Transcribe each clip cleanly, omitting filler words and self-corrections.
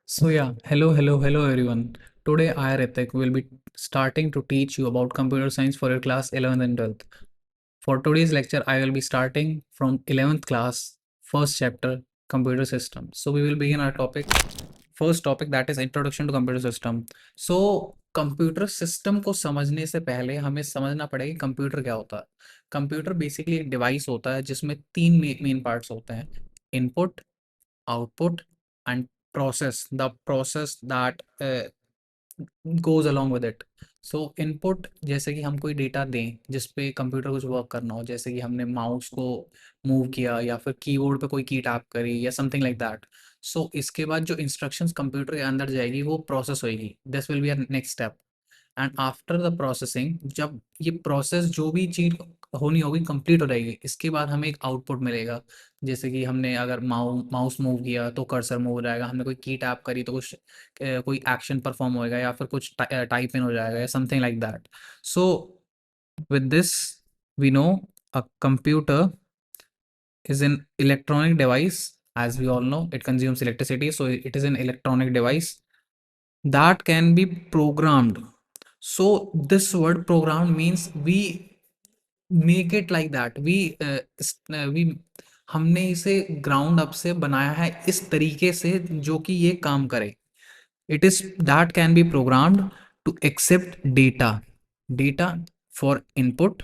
Hello everyone. Today I, Ritik, will be starting to teach you about computer science for your class 11th and 12th. For today's lecture, I will be starting from 11th class, first chapter, computer system. So we will begin our topic, first topic, that is introduction to computer system. So computer system को समझने से पहले हमें समझना पड़ेगा कि computer क्या होता है। कंप्यूटर बेसिकली एक डिवाइस होता है जिसमें तीन मेन पार्ट्स होते हैं: input, output, and the process that goes along with it. So input, जैसे कि हम कोई डेटा दें जिस पे कंप्यूटर कुछ वर्क करना हो, जैसे कि हमने माउस को मूव किया या फिर कीबोर्ड पे कोई की टैप करी या समथिंग लाइक दैट। सो इसके बाद जो इंस्ट्रक्शंस कंप्यूटर के अंदर जाएगी वो प्रोसेस होएगी, this will be our next step. And after the processing, जब ये प्रोसेस जो भी चीज़ होनी होगी कंप्लीट हो जाएगी, इसके बाद हमें एक आउटपुट मिलेगा। जैसे कि हमने अगर माउस मूव किया तो कर्सर मूव हो जाएगा, हमने कोई की टैप करी तो कुछ कोई एक्शन परफॉर्म होएगा या फिर कुछ टाइप इन हो जाएगा या something like that. So with this we know a computer is an electronic device. As we all know, it consumes electricity, so it is an electronic device that can be programmed. So this word programmed means we make it like that, we हमने इसे ground up से बनाया है इस तरीके से जो कि ये काम करे। It is that can be programmed to accept data for input,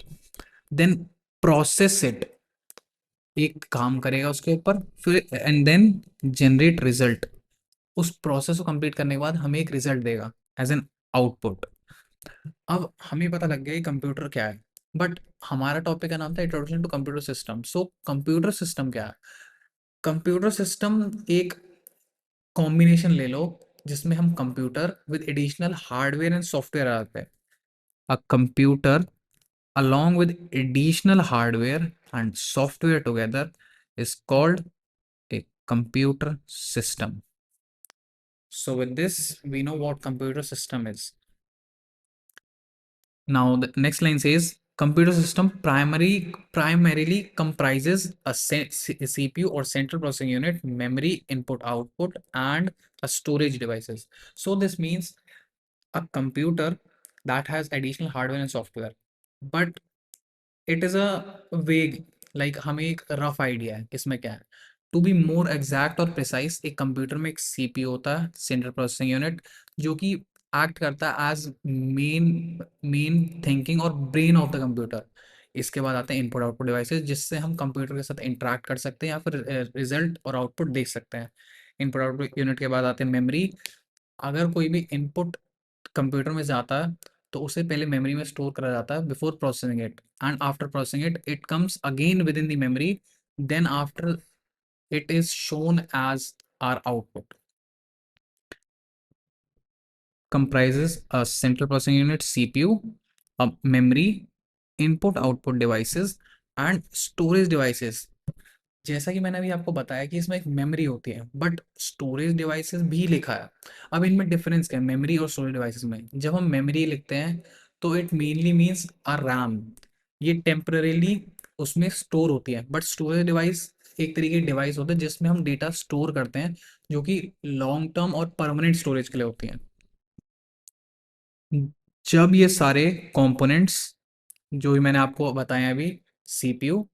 then process it, एक काम करेगा उसके ऊपर, फिर एंड देन जनरेट रिजल्ट। उस प्रोसेस को कंप्लीट करने के बाद हमें एक रिजल्ट देगा एज एन आउटपुट। अब हमें पता लग गया कि कंप्यूटर क्या है, बट हमारा टॉपिक का नाम था introduction to computer system. So computer system क्या है? कंप्यूटर सिस्टम एक कॉम्बिनेशन ले लो जिसमें हम computer with additional hardware and software आते हैं। A computer along with additional hardware and software together is called a computer system. So with this we know what computer system is. Now the next line says computer system primarily comprises a CPU or central processing unit, memory, input output, and a storage devices. So this means a computer that has additional hardware and software, but it is a vague, like हमें एक rough idea है इसमें क्या है। To be more exact और precise, एक computer में एक सीपीयू होता है, सेंट्रल प्रोसेसिंग यूनिट, जो कि एक्ट करता है एज मेन मेन थिंकिंग और ब्रेन ऑफ द कंप्यूटर। इसके बाद आते हैं इनपुट आउटपुट डिवाइसेस, जिससे हम कंप्यूटर के साथ इंटरेक्ट कर सकते हैं या फिर रिजल्ट और आउटपुट देख सकते हैं। इनपुट आउटपुट यूनिट के बाद आते हैं मेमोरी। अगर कोई भी इनपुट कंप्यूटर में जाता है तो उसे पहले मेमोरी में स्टोर करा जाता है before processing it, and after processing it it comes again within the memory, then after it is shown as our output. Comprises a central processing unit, CPU, a memory, input output devices and storage devices। जैसा कि मैंने अभी आपको बताया कि इसमें एक memory होती है, बट स्टोरेज डिवाइसेस भी लिखा है। अब इनमें डिफरेंस क्या है मेमोरी और स्टोरेज डिवाइसेस में? जब हम मेमोरी लिखते हैं तो it mainly means a RAM, ये टेम्पररीली उसमें स्टोर होती है। बट स्टोरेज डिवाइस एक तरीके की डिवाइस होता है जिसमें हम डेटा स्टोर करते हैं, जो कि लॉन्ग टर्म और परमानेंट स्टोरेज के लिए होती हैं। जब ये सारे कंपोनेंट्स जो भी मैंने आपको बताया अभी, CPU,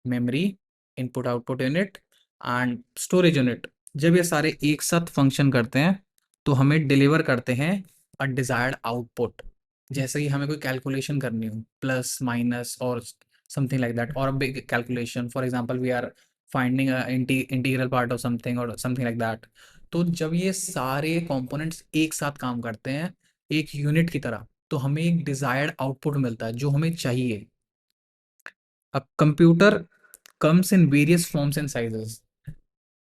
memory, input output unit and storage unit, जब ये सारे एक साथ फंक्शन करते हैं तो हमें डिलीवर करते हैं अ डिजायर्ड आउटपुट। जैसे कि हमें कोई कैलकुलेशन करनी हो, प्लस माइनस और समथिंग लाइक दैट, और big calculation, for example we are finding integral part of something और समथिंग लाइक दैट। तो जब ये सारे कंपोनेंट्स एक साथ काम करते हैं एक यूनिट की तरह, तो हमें एक डिजायर्ड आउटपुट मिलता है जो हमें चाहिए। अब computer comes in various forms and sizes.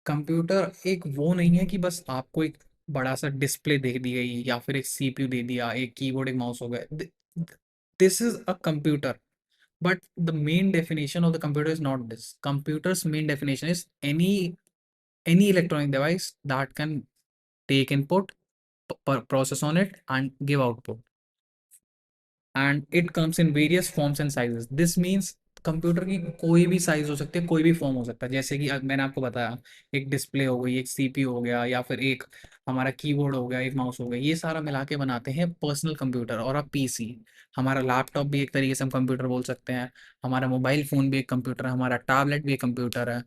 Computer एक वो नहीं है कि बस आपको एक बड़ा सा डिस्प्ले दे दी गई या फिर एक सीपीयू दे दिया, एक कीबोर्ड, एक माउस हो गया। This is a computer, but the main definition of the computer is not this. Computer's main definition is any electronic device that can take input, process on it and give output, and it comes in various forms and sizes. This means computer की कोई भी size हो सकती है, कोई भी form हो सकता है। जैसे कि मैंने आपको बताया, एक डिस्प्ले हो गई, एक सीपीयू हो गया, या फिर एक हमारा कीबोर्ड हो गया, एक माउस हो गया, ये सारा मिला के बनाते हैं पर्सनल कंप्यूटर और अब पीसी। हमारा लैपटॉप भी एक तरीके से हम कंप्यूटर बोल सकते हैं, हमारा मोबाइल फ़ोन भी एक कंप्यूटर है, हमारा टैबलेट भी एक कंप्यूटर है,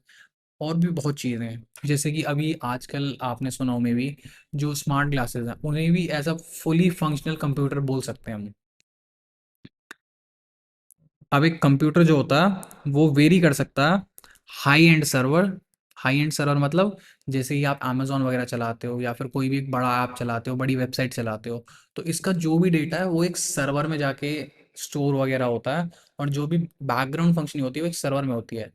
और भी बहुत चीज़ें हैं। जैसे कि अभी आजकल आपने सुना हो मे बी, जो स्मार्ट ग्लासेस हैं उन्हें भी as a fully functional computer बोल सकते हैं हम। अब एक कंप्यूटर जो होता है वो वेरी कर सकता है high and server. High and server मतलब जैसे कि आप अमेजोन वगैरह चलाते हो या फिर कोई भी बड़ा ऐप चलाते हो, बड़ी वेबसाइट चलाते हो, तो इसका जो भी डेटा है वो एक सर्वर में जाके स्टोर वगैरह होता है, और जो भी बैकग्राउंड फंक्शनिंग होती है वो एक सर्वर में होती है।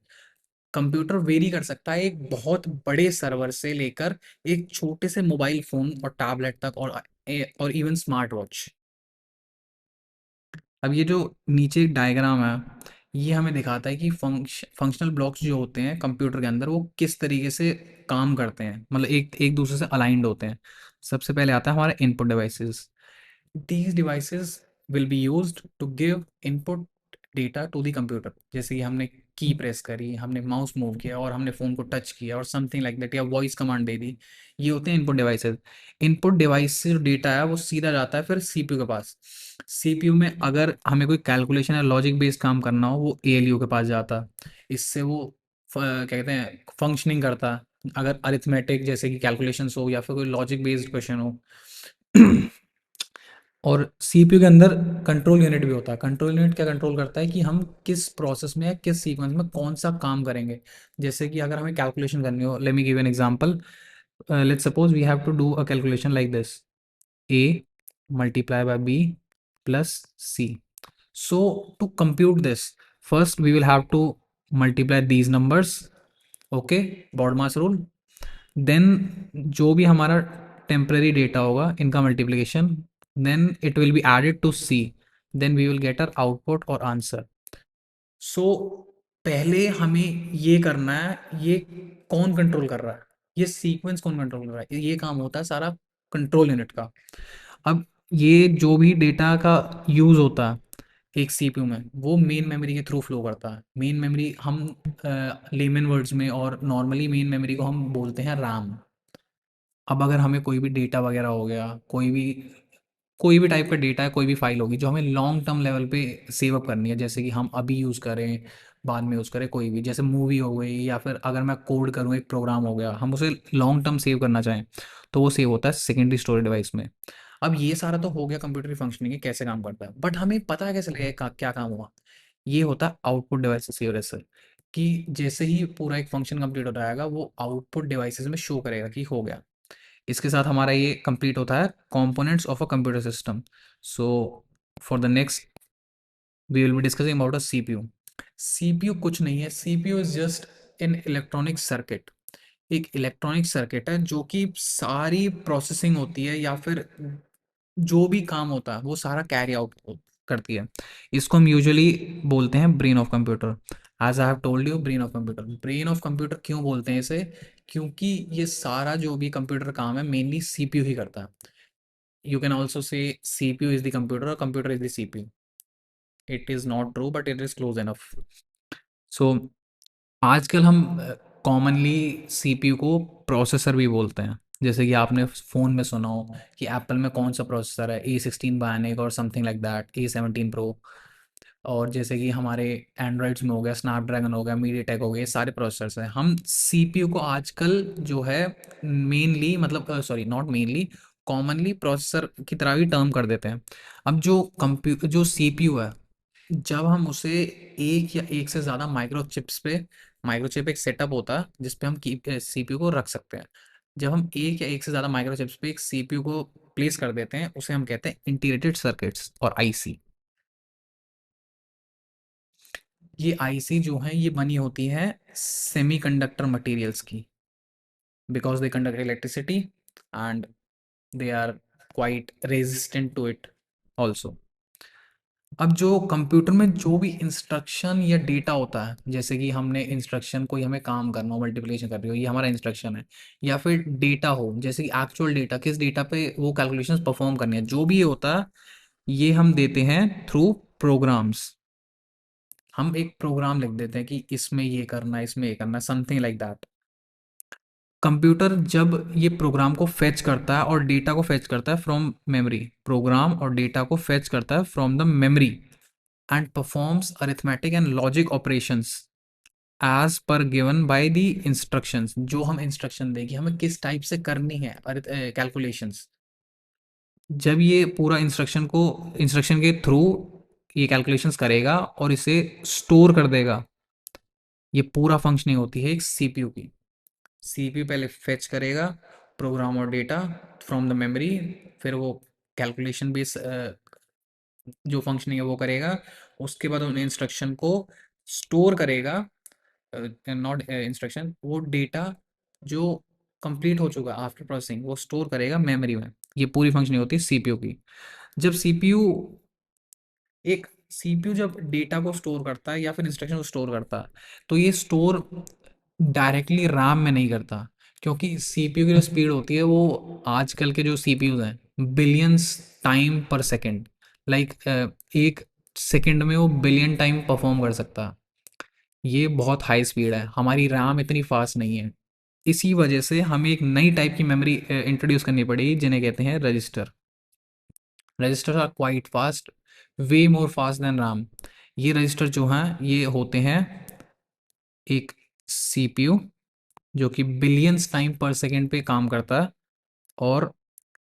कंप्यूटर वेरी कर सकता है एक बहुत बड़े सर्वर से लेकर एक छोटे से मोबाइल फोन और टैबलेट तक, और इवन स्मार्ट वॉच। अब ये जो नीचे एक डायग्राम है, ये हमें दिखाता है कि फंक्शनल ब्लॉक्स जो होते हैं कंप्यूटर के अंदर वो किस तरीके से काम करते हैं, मतलब एक एक दूसरे से अलाइंड होते हैं। सबसे पहले आता है हमारा input devices. These devices will be used to give input data to the computer। जैसे कि हमने की प्रेस करी, हमने माउस मूव किया और हमने फ़ोन को टच किया और समथिंग लाइक दैट, या वॉइस कमांड दे दी, ये होते हैं इनपुट डिवाइसेस। इनपुट डिवाइस से जो डेटा है वो सीधा जाता है फिर सीपीयू के पास। सीपीयू में अगर हमें कोई कैलकुलेशन या लॉजिक बेस्ड काम करना हो वो एएलयू के पास जाता है। इससे वो क्या कहते हैं फंक्शनिंग करता है। अगर अरिथमेटिक जैसे कि कैलकुलेशंस हो या फिर कोई लॉजिक बेस्ड क्वेश्चन हो। और सीपीयू के अंदर कंट्रोल यूनिट भी होता है। कंट्रोल यूनिट क्या कंट्रोल करता है कि हम किस प्रोसेस में या किस सीक्वेंस में कौन सा काम करेंगे। जैसे कि अगर हमें कैलकुलेशन करनी हो, let me give an example. Let's suppose we have to do a calculation like this: A multiply by B plus C. So to compute this, first we will have to multiply these numbers, okay, BODMAS rule। Then जो भी हमारा temporary data होगा इनका multiplication, then it will be added to C, then we will get our output और answer. So पहले हमें ये करना है, ये कौन कंट्रोल कर रहा है, ये सीक्वेंस कौन कंट्रोल कर रहा है, ये काम होता है सारा कंट्रोल यूनिट का। अब ये जो भी डेटा का यूज़ होता है एक सीपीयू में वो मेन मेमोरी के थ्रू फ्लो करता है। मेन मेमोरी हम लेमन वर्ड्स में और नॉर्मली मेन मेमोरी को हम बोलते हैं रैम। अब अगर हमें कोई भी डेटा वगैरह हो गया, कोई भी टाइप का डेटा है, कोई भी फाइल होगी जो हमें लॉन्ग टर्म लेवल पे सेव अप करनी है, जैसे कि हम अभी यूज़ करें, बाद में यूज़ करें, कोई भी जैसे मूवी हो गई या फिर अगर मैं कोड करूँ एक प्रोग्राम हो गया, हम उसे लॉन्ग टर्म सेव करना चाहें तो वो सेव होता है सेकेंडरी स्टोरेज डिवाइस में। अब ये सारा तो हो गया कंप्यूटर की फंक्शनिंग, कैसे काम करता है, बट हमें पता है कैसे लगेगा क्या काम हुआ। ये होता है आउटपुट डिवाइसेस की वजह से, कि जैसे ही पूरा एक फंक्शन कंप्लीट हो जाएगा वो आउटपुट डिवाइसेस में शो करेगा कि हो गया। इसके साथ हमारा ये कंप्लीट होता है components of a computer system. So for the next we will be discussing about a CPU. CPU कुछ नहीं है, CPU is just an electronic circuit. एक इलेक्ट्रॉनिक सर्किट है जो कि सारी प्रोसेसिंग होती है या फिर जो भी काम होता है वो सारा कैरी आउट करती है। इसको हम यूजुअली बोलते हैं brain of computer. As I have told you, brain of computer, brain of computer क्यों बोलते हैं इसे, क्योंकि ये सारा जो भी कंप्यूटर काम है मेनली सीपीयू ही करता है। You can also say CPU is the computer और computer is the CPU. It is not true but it is close enough. So आजकल हम कॉमनली सीपीयू को प्रोसेसर भी बोलते हैं। जैसे कि आपने फ़ोन में सुना हो कि एप्पल में कौन सा प्रोसेसर है, A16 बायोनिक और something like that, A17 pro. और जैसे कि हमारे एंड्रॉइड्स में हो गया स्नैपड्रैगन हो गया, मीडियाटेक हो गया, ये सारे प्रोसेसर्स हैं। हम सीपीयू को आजकल जो है मेनली, मतलब sorry not mainly, commonly processor की तरह भी टर्म कर देते हैं। अब जो सीपीयू है, जब हम उसे एक या एक से ज़्यादा माइक्रोचिप्स पे, माइक्रोचिप एक सेटअप होता है जिस पे हम सीपीयू को रख सकते हैं। जब हम एक या एक से ज़्यादा माइक्रोचिप्स पे एक सीपीयू को प्लेस कर देते हैं उसे हम कहते हैं इंटीग्रेटेड सर्किट्स और आईसी। ये आईसी जो है ये बनी होती है सेमीकंडक्टर मटेरियल्स की, because they conduct electricity and they are quite resistant to it also. अब जो कंप्यूटर में जो भी इंस्ट्रक्शन या डेटा होता है, जैसे कि हमने इंस्ट्रक्शन, कोई हमें काम करना हो, मल्टीप्लिकेशन कर रही हो, ये हमारा इंस्ट्रक्शन है, या फिर डेटा हो जैसे कि एक्चुअल डेटा, किस डेटा पे वो कैलकुलेशंस परफॉर्म करनी है, जो भी ये होता है ये हम देते हैं थ्रू प्रोग्राम्स। हम एक प्रोग्राम लिख देते हैं कि इसमें ये करना है, इसमें ये करना है, समथिंग लाइक दैट। कंप्यूटर जब ये प्रोग्राम को फेच करता है और डेटा को फेच करता है फ्रॉम मेमोरी, प्रोग्राम और डेटा को फेच करता है from the memory and performs arithmetic and logic operations as per given by the instructions. जो हम इंस्ट्रक्शन देंगे हमें किस टाइप से करनी है कैलकुलेशंस, जब ये पूरा इंस्ट्रक्शन के थ्रू ये कैलकुलेशंस करेगा और इसे स्टोर कर देगा। ये पूरा फंक्शनिंग होती है एक सीपीयू की। सीपीयू पहले फेच करेगा प्रोग्राम और डेटा फ्रॉम द मेमोरी, फिर वो कैलकुलेशन बेस जो फंक्शनिंग है वो करेगा। उसके बाद उन इंस्ट्रक्शन को स्टोर करेगा, नॉट इंस्ट्रक्शन, वो डेटा जो कंप्लीट हो चुका आफ्टर प्रोसेसिंग वो स्टोर करेगा मेमोरी में। ये पूरी फंक्शनिंग होती है सीपीयू की। जब सीपीयू एक सीपीयू जब डेटा को स्टोर करता है या फिर इंस्ट्रक्शन को स्टोर करता है, तो ये स्टोर डायरेक्टली रैम में नहीं करता, क्योंकि सीपीयू की जो स्पीड होती है वो आजकल के जो सीपीयूज हैं बिलियंस टाइम पर सेकंड, लाइक एक सेकंड में वो बिलियन टाइम परफॉर्म कर सकता है। ये बहुत हाई स्पीड है, हमारी रैम इतनी फास्ट नहीं है। इसी वजह से हमें एक नई टाइप की मेमोरी इंट्रोड्यूस करनी पड़ेगी जिन्हें कहते हैं register. Register are quite fast, way more fast than RAM. ये रजिस्टर जो हैं ये होते हैं एक सीपीयू जो कि बिलियंस टाइम पर सेकेंड पे काम करता है, और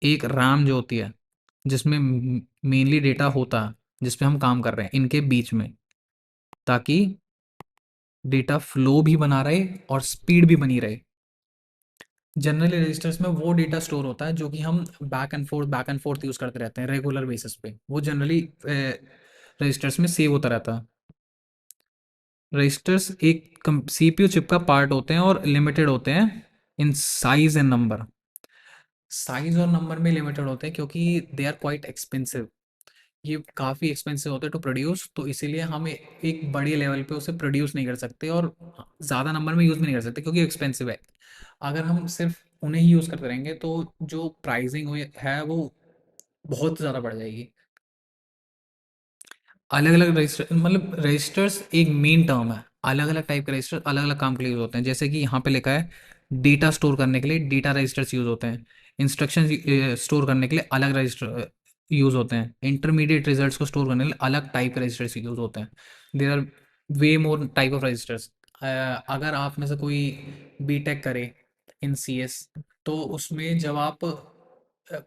एक रैम जो होती है जिसमें मेनली डेटा होता है जिस पे हम काम कर रहे हैं, इनके बीच में, ताकि डेटा फ्लो भी बना रहे और स्पीड भी बनी रहे। जनरली रजिस्टर्स में वो डेटा स्टोर होता है जो कि हम बैक एंड फोर्थ यूज़ करते रहते हैं रेगुलर बेसिस पे, वो जनरली रजिस्टर्स में सेव होता रहता है। रजिस्टर्स एक सीपीयू चिप का पार्ट होते हैं और लिमिटेड होते हैं in size and number. Size और नंबर में लिमिटेड होते हैं क्योंकि दे आर क्वाइट एक्सपेंसिव। ये काफ़ी एक्सपेंसिव होते हैं टू प्रोड्यूस, तो इसीलिए हम एक बड़े लेवल पे उसे प्रोड्यूस नहीं कर सकते और ज़्यादा नंबर में यूज़ भी नहीं कर सकते क्योंकि एक्सपेंसिव है। अगर हम सिर्फ उन्हें ही यूज़ करते रहेंगे तो जो प्राइसिंग हुई है वो बहुत ज़्यादा बढ़ जाएगी। अलग अलग रजिस्टर मतलब रजिस्टर्स एक मेन टर्म है, अलग अलग टाइप के रजिस्टर अलग अलग काम के लिए यूज होते हैं। जैसे कि यहाँ पे लिखा है डेटा स्टोर करने के लिए डेटा रजिस्टर्स यूज होते हैं, इंस्ट्रक्शन स्टोर करने के लिए अलग रजिस्टर यूज होते हैं, इंटरमीडिएट रिजल्ट्स को स्टोर करने के लिए अलग टाइप के रजिस्टर्स यूज होते हैं। There are way more type of registers. अगर आप में से कोई बीटेक करे इन सीएस, तो उसमें जब आप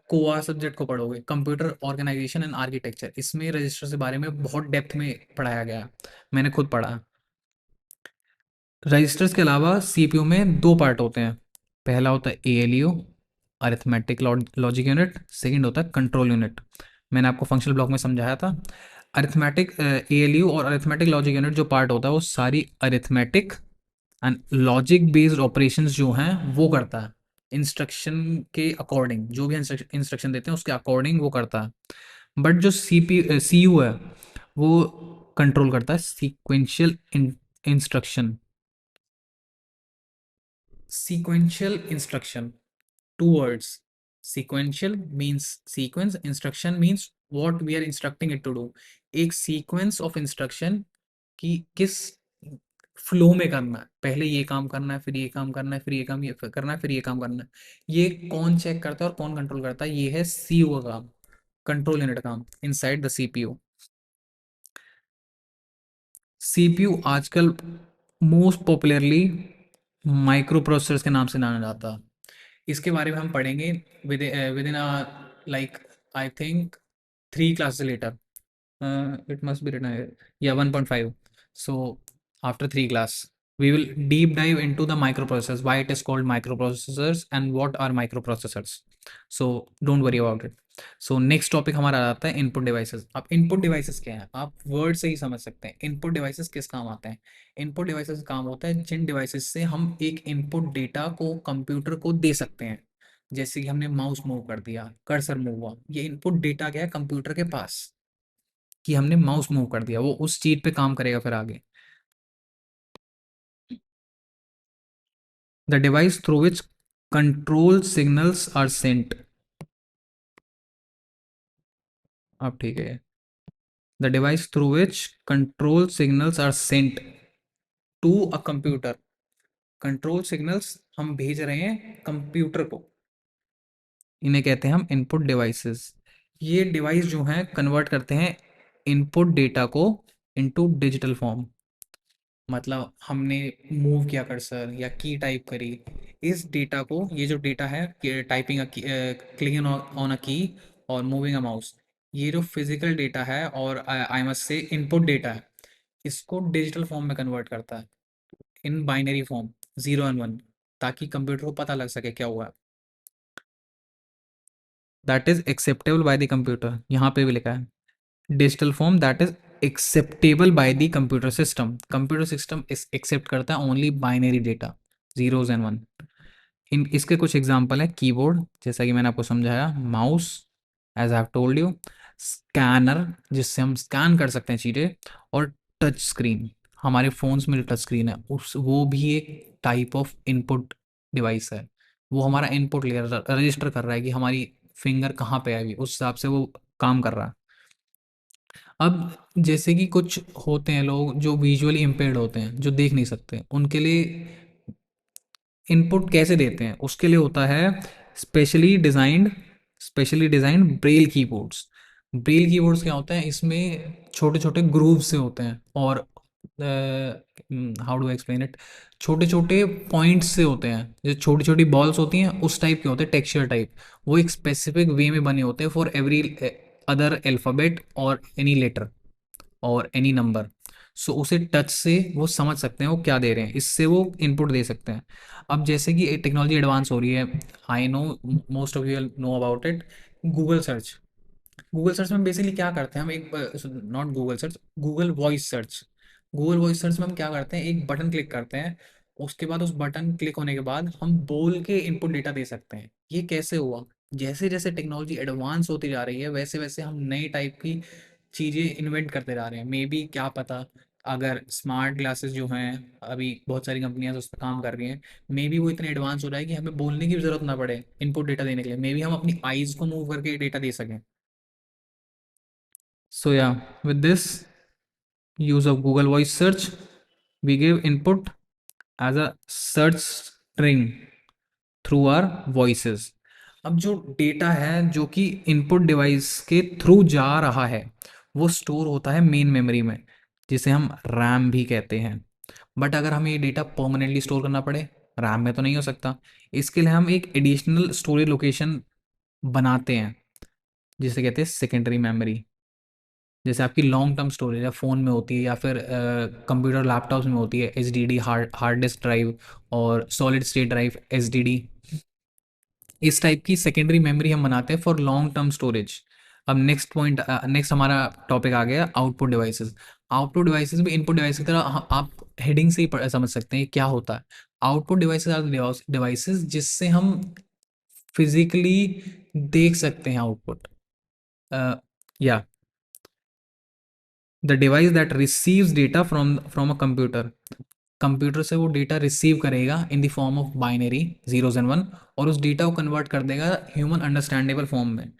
कोआ सब्जेक्ट को पढ़ोगे, कंप्यूटर ऑर्गेनाइजेशन एंड आर्किटेक्चर, इसमें रजिस्टर के बारे में बहुत डेप्थ में पढ़ाया गया है। मैंने खुद पढ़ा। रजिस्टर्स के अलावा सीपीयू में दो पार्ट होते हैं। पहला होता है ALU, arithmetic logic unit. Second होता है कंट्रोल यूनिट। मैंने आपको फंक्शनल ब्लॉक में समझाया था। अरिथमेटिक एएलयू और अरिथमेटिक लॉजिक यूनिट जो पार्ट होता है वो सारी arithmetic and logic based operations जो हैं वो करता है। इंस्ट्रक्शन के अकॉर्डिंग जो भी इंस्ट्रक्शन देते हैं उसके अकॉर्डिंग वो करता है। बट जो सीयू है वो कंट्रोल करता है sequential instruction. Sequential instruction, two words. Sequential means sequence, instruction means what we are instructing it to do. एक sequence of instruction कि किस फ्लो में करना है, पहले ये काम करना है, फिर ये काम करना है, फिर ये काम ये करना है, फिर ये काम करना है। ये कौन चेक करता है और कौन कंट्रोल करता है? ये है सीयू का काम, कंट्रोल यूनिट काम इनसाइड द सीपीयू। सीपीयू आजकल मोस्ट पॉपुलरली माइक्रो प्रोसेसर्स के नाम से जाना जाता है। इसके बारे में हम पढ़ेंगे with in like I think 3 classes later. It must be written here. Yeah, 1.5. So after 3 class, we will deep dive into the microprocessors, why it is called microprocessors and what are microprocessors. So don't worry about it. So next topic हमारा आ जाता है input devices. अब input devices क्या है आप word से ही समझ सकते हैं। इनपुट डिवाइसेस किस काम आते हैं? इनपुट डिवाइसेस काम होता है जिन डिवाइसेस से हम एक इनपुट डेटा को कंप्यूटर को दे सकते हैं। जैसे कि हमने माउस मूव कर दिया, कर्सर मूव हुआ, ये इनपुट डेटा गया कंप्यूटर के पास कि हमने माउस मूव कर दिया, वो उस चीज पे काम करेगा फिर आगे। The device through which control signals are sent. अब ठीक है। The device through which control signals are sent to a computer control signals हम भेज रहे हैं कंप्यूटर को, इन्हें कहते हैं हम इनपुट डिवाइसेस। ये डिवाइस जो हैं कन्वर्ट करते हैं इनपुट डेटा को इनटू डिजिटल फॉर्म। मतलब हमने मूव किया कर्सर या की टाइप करी, इस डेटा को, ये जो डेटा है टाइपिंग क्लिकिंग ऑन अ की और मूविंग अ माउस, ये जो फिजिकल डेटा है और I must say input data है, इसको डिजिटल फॉर्म में कन्वर्ट करता है इन बाइनरी फॉर्म, 0 और 1, ताकि कंप्यूटर को पता लग सके क्या हुआ है। That is acceptable by the computer, यहाँ पे भी लिखा है digital form that is acceptable by the computer system. Computer system accept करता है only binary data, 0s and 1। इन इसके कुछ एग्जांपल है, कीबोर्ड जैसा कि मैंने आपको समझाया, mouse as I have told you, scanner जिससे हम स्कैन कर सकते हैं चीज़ें, और टच स्क्रीन, हमारे फ़ोन्स में जो टच स्क्रीन है उस वो भी एक टाइप ऑफ इनपुट डिवाइस है। वो हमारा इनपुट ले रजिस्टर कर रहा है कि हमारी फिंगर कहाँ पे आई, उस हिसाब से वो काम कर रहा है। अब जैसे कि कुछ होते हैं लोग जो विजुअली इम्पेयर्ड होते हैं, जो देख नहीं सकते, उनके लिए इनपुट कैसे देते हैं, उसके लिए होता है specially designed Braille keyboards. Braille keyboards क्या होते हैं, इसमें छोटे छोटे ग्रूव से होते हैं और हाउ डू एक्सप्लेन इट, छोटे छोटे पॉइंट्स से होते हैं, जो छोटी छोटी बॉल्स होती हैं उस टाइप के होते हैं, टेक्सचर टाइप। वो एक स्पेसिफिक वे में बने होते हैं फॉर एवरी अदर अल्फ़ाबेट और एनी लेटर और एनी नंबर। सो उसे टच से वो समझ सकते हैं वो क्या दे रहे हैं, इससे वो इनपुट दे सकते हैं। अब जैसे कि टेक्नोलॉजी एडवांस हो रही है, I know most of you know about it, Google search. Google search में बेसिकली क्या करते हैं हम, एक not Google search, Google voice search. Google voice search में हम क्या करते हैं, एक बटन क्लिक करते हैं, उसके बाद उस बटन क्लिक होने के बाद हम बोल के इनपुट डेटा दे सकते हैं। ये कैसे हुआ, जैसे जैसे टेक्नोलॉजी एडवांस होती जा रही है वैसे वैसे हम नई टाइप की चीज़ें इन्वेंट करते जा रहे हैं। मे बी क्या पता, अगर स्मार्ट ग्लासेस जो हैं, अभी बहुत सारी कंपनियां उस पर काम कर रही हैं, मे बी वो इतने एडवांस हो रहा है कि हमें बोलने की भी ज़रूरत ना पड़े इनपुट डेटा देने के लिए, मे बी हम अपनी आइज़ को मूव करके डेटा दे सकें। So yeah, with this use of Google Voice Search, we give input as a search string through our voices. अब जो डेटा है जो कि इनपुट डिवाइस के थ्रू जा रहा है, वो स्टोर होता है मेन मेमोरी में, जिसे हम रैम भी कहते हैं। बट अगर हमें ये डेटा परमानेंटली स्टोर करना पड़े, रैम में तो नहीं हो सकता। इसके लिए हम एक एडिशनल स्टोरेज लोकेशन बनाते हैं, जिसे कहते हैं सेकेंडरी मेमोरी। जैसे आपकी लॉन्ग टर्म स्टोरेज है फ़ोन में होती है, या फिर कंप्यूटर लैपटॉप्स में होती है, H hard hard disk drive और सॉलिड स्टेट ड्राइव एस। इस टाइप की सेकेंडरी मेमोरी हम बनाते हैं फॉर लॉन्ग टर्म स्टोरेज। अब नेक्स्ट हमारा टॉपिक आ गया आउटपुट डिवाइसेस। आउटपुट डिवाइसेस भी इनपुट डिवाइस की तरह आप हेडिंग से ही समझ सकते हैं क्या होता है। आउटपुट डिवाइसेस आर डिवाइसेस जिससे हम फिजिकली देख सकते हैं आउटपुट, या the device that receives data from a computer. Computer से वो डेटा रिसीव करेगा in the form of binary, 0s and 1, और उस डेटा को कन्वर्ट कर देगा ह्यूमन अंडरस्टैंडेबल फॉर्म में,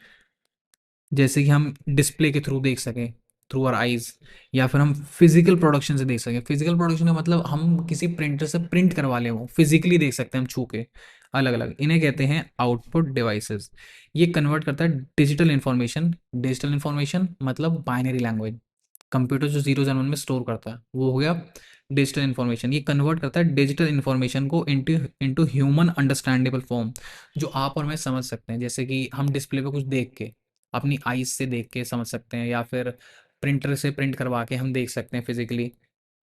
जैसे कि हम डिस्प्ले के थ्रू देख सकें, थ्रू आवर आइज, या फिर हम फिजिकल प्रोडक्शन से देख सकें। फिजिकल प्रोडक्शन का मतलब हम किसी प्रिंटर से प्रिंट करवा लें, वो फिजिकली देख सकते हैं हम छू के, अलग अलग, इन्हें कहते हैं आउटपुट डिवाइसेस। ये कन्वर्ट करता है डिजिटल इन्फॉर्मेशन मतलब बाइनरी लैंग्वेज। कंप्यूटर जो 0s and 1 में स्टोर करता है वो हो गया डिजिटल इन्फॉर्मेशन। ये कन्वर्ट करता है डिजिटल इन्फॉर्मेशन को into into human understandable form, जो आप और मैं समझ सकते हैं। जैसे कि हम डिस्प्ले पे कुछ देख के, अपनी आईज से देख के समझ सकते हैं, या फिर प्रिंटर से प्रिंट करवा के हम देख सकते हैं फिजिकली।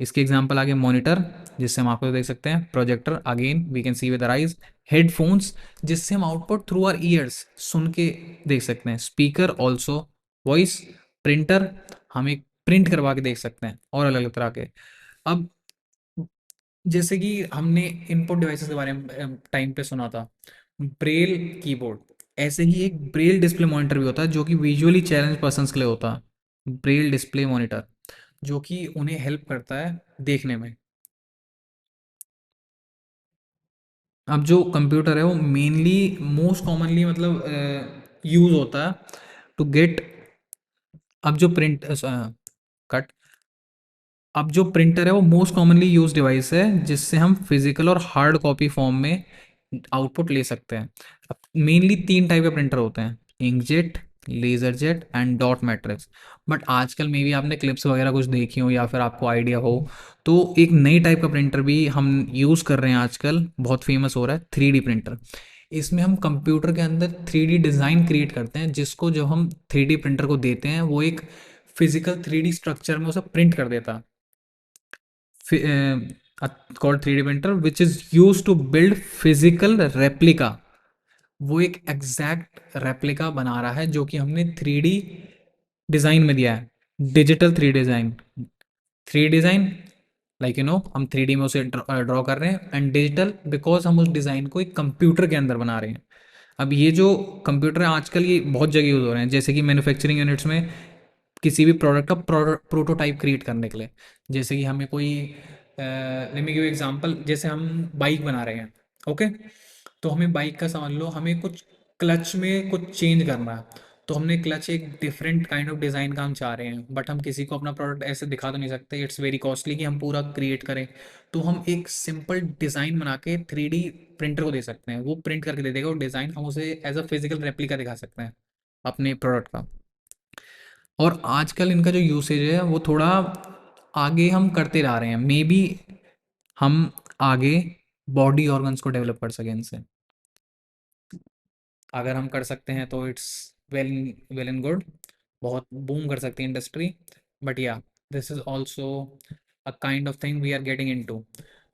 इसके एग्जांपल आगे मॉनिटर, जिससे हम आपको देख सकते हैं, projector again we can see with our eyes, headphones जिससे हम आउटपुट थ्रू आवर ईयर्स सुन के देख सकते हैं, स्पीकर ऑल्सो वॉइस, प्रिंटर हम एक प्रिंट करवा के देख सकते हैं, और अलग अलग तरह के। अब जैसे कि हमने इनपुट डिवाइसेस के बारे में टाइम पे सुना था, ब्रेल कीबोर्ड, ऐसे ही एक ब्रेल डिस्प्ले मॉनिटर भी होता है जो कि विजुअली चैलेंज पर्सन्स के लिए होता है, ब्रेल डिस्प्ले मॉनिटर, जो कि उन्हें हेल्प करता है देखने में। अब जो कंप्यूटर है वो मेनली मोस्ट कॉमनली मतलब यूज होता है टू गेट, अब जो प्रिंट कट अब जो प्रिंटर है वो मोस्ट कॉमनली यूज डिवाइस है जिससे हम फिजिकल और हार्ड कॉपी फॉर्म में आउटपुट ले सकते हैं। अब मेनली तीन टाइप के प्रिंटर होते हैं, inkjet, laser jet and dot matrix. But आजकल मे भी आपने क्लिप्स वगैरह कुछ देखी हो या फिर आपको आइडिया हो, तो एक नई टाइप का प्रिंटर भी हम यूज़ कर रहे हैं आजकल, बहुत फेमस हो रहा है, 3D प्रिंटर। इसमें हम कंप्यूटर के अंदर 3D डिज़ाइन क्रिएट करते हैं, जिसको जब हम 3D प्रिंटर को देते हैं वो एक फिजिकल 3D स्ट्रक्चर में उसे प्रिंट कर देता है। Called 3D printer which is use to build physical replica. वो एक एग्जैक्ट रेप्लिका बना रहा है जो कि हमने 3D डिज़ाइन में दिया है, digital 3D design. 3D design like हम 3D में उसे ड्रॉ कर रहे हैं, एंड डिजिटल बिकॉज हम उस डिज़ाइन को एक कंप्यूटर के अंदर बना रहे हैं। अब ये जो कंप्यूटर है आजकल ये बहुत जगह यूज़ हो रहे हैं, जैसे कि मैन्युफैक्चरिंग यूनिट्स में किसी भी प्रोडक्ट का प्रोटोटाइप क्रिएट करने के लिए। जैसे कि हमें कोई लेट मी गिव एग्जांपल, जैसे हम बाइक बना रहे हैं, ओके। तो हमें बाइक का समझ लो, हमें कुछ क्लच में कुछ चेंज करना है, तो हमने क्लच एक डिफरेंट काइंड ऑफ डिज़ाइन का हम चाह रहे हैं, बट हम किसी को अपना प्रोडक्ट ऐसे दिखा तो नहीं सकते, इट्स वेरी कॉस्टली कि हम पूरा क्रिएट करें। तो हम एक सिंपल डिज़ाइन बना के 3D प्रिंटर को दे सकते हैं, वो प्रिंट करके दे देगा वो डिज़ाइन, हम उसे एज अ फिजिकल रेप्लिका दिखा सकते हैं अपने प्रोडक्ट का। और आजकल इनका जो यूसेज है वो थोड़ा आगे हम करते जा रहे हैं, मे बी हम आगे बॉडी ऑर्गन्स को डेवलप कर सकें इनसे। अगर हम कर सकते हैं तो it's well well and good, बहुत बूम कर सकती है industry. But yeah this is also a kind of thing we are getting into.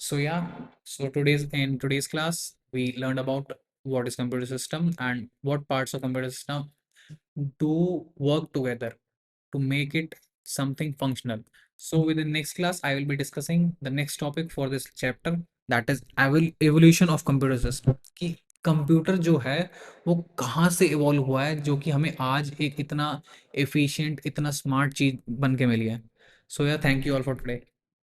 So yeah, so today's class we learned about what is computer system and what parts of computer system do work together to make it something functional. So, with the next class, I will be discussing the next topic for this chapter, that is evolution of computer system। कि computer जो है वो कहाँ से evolve हुआ है जो कि हमें आज एक इतना एफिशिएंट, इतना स्मार्ट चीज बन के मिली है। सो या, thank you all for today.